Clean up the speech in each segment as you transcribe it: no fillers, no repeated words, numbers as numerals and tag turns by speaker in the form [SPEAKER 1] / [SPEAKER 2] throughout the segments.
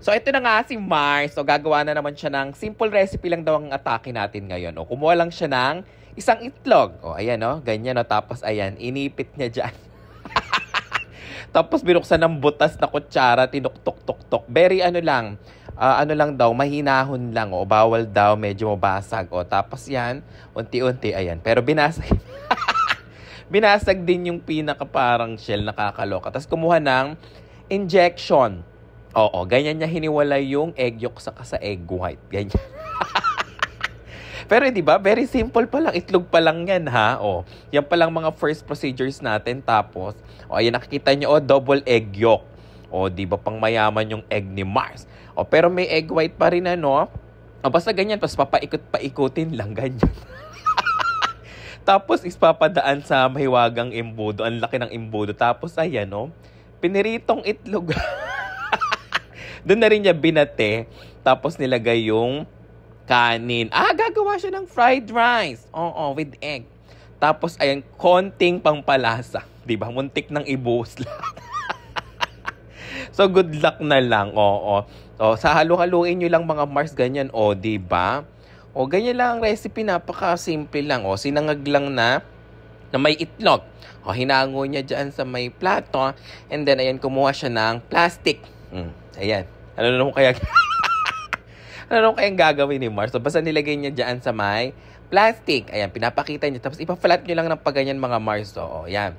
[SPEAKER 1] So, ito na nga si Mars. So, gagawa na naman siya ng simple recipe lang daw ang atake natin ngayon. O, kumuha lang siya ng isang itlog. O, ayan, o. Ganyan, o. Tapos, ayan, inipit niya dyan. Tapos, binuksan ng butas na kutsara, tinuktok-tok-tok. Very, ano lang daw, mahinahon lang. O, bawal daw, medyo mabasag. O, tapos yan, unti-unti, ayan. Pero binasag. Binasag din yung pinaka parang shell, nakakaloka. Tapos, kumuha ng injection. Oo, ganyan niya hiniwalay yung egg yolk sa egg white. Ganyan. Pero 'di ba, very simple pa lang, itlog pa lang 'yan ha. Oh, yan pa lang mga first procedures natin. Tapos, ayan nakikita niyo double egg yolk. Oh, 'di ba pang mayaman yung egg ni Mars. Oh, pero may egg white pa rin ano. Basta ganyan, tapos papaikot-paikutin lang ganyan. Tapos ispapadaan sa mahiwagang embudo. Ang laki ng embudo. Tapos ayan piniritong itlog. Doon na rin niya binate, tapos nilagay yung kanin. Gagawa siya ng fried rice. Oo, with egg. Tapos, ayan, konting pangpalasa. Diba? Muntik ng ibuhos lahat. So, good luck na lang. Oo. So, sa halu-haluin nyo lang mga Mars, ganyan. O, diba? O, ganyan lang ang recipe. Napaka-simple lang. O, sinangag lang na may itlog. O, hinango niya dyan sa may plato. And then, ayan, kumuha siya ng plastic. Ayan. Ano naman kayang gagawin ni Mars? So, basta nilagay niya dyan sa may plastic. Ayan, pinapakita niya. Tapos, ipa-flat niyo lang ng paganyan mga Mars. So, ayan.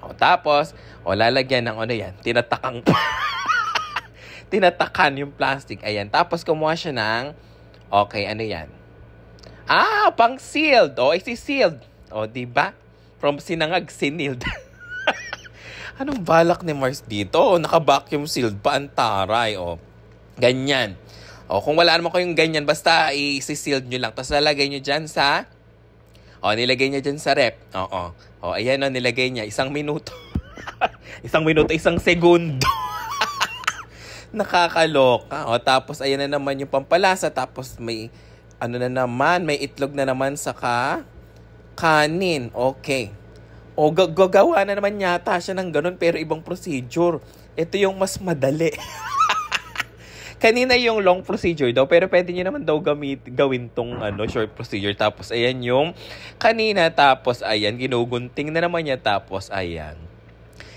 [SPEAKER 1] O, tapos, lalagyan ng yan. Tinatakan yung plastic. Ayan. Tapos, kumuha siya ng, ano yan? Pang sealed. Isi-sealed. Diba? From sinangag, siniled. Anong balak ni Mars dito? Naka-vacuum sealed pa ang taray. Ganyan. Kung wala naman kayong ganyan, basta i-sealed nyo lang. Tapos lalagay nyo dyan sa... nilagay niya dyan sa rep. Ayan nilagay niya. 1 minuto. 1 minuto, 1 segundo. Nakakaloka. Tapos ayan na naman yung pampalasa. Tapos may... may itlog na naman sa kanin. Okay. Gagawa na naman yata siya ng ganun pero ibang procedure. Ito yung mas madali. Kanina yung long procedure daw pero pwede niyo naman daw gawin tong short procedure. Tapos ayan yung kanina. Tapos ayan, ginugunting na naman niya. Tapos ayan,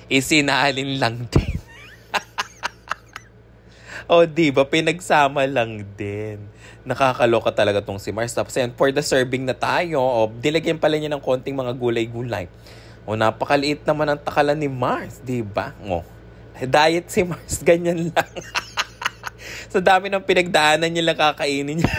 [SPEAKER 1] isinalin lang din. Diba? Pinagsama lang din. Nakakaloka talaga tong si Mars. Tapos ayan, for the serving na tayo. Dilagyan pala niya ng konting mga gulay-gulay. Napakaliit naman ang takalan ni Mars, diba? Diet si Mars, ganyan lang. Sa dami ng pinagdaanan niya lang kakainin niya.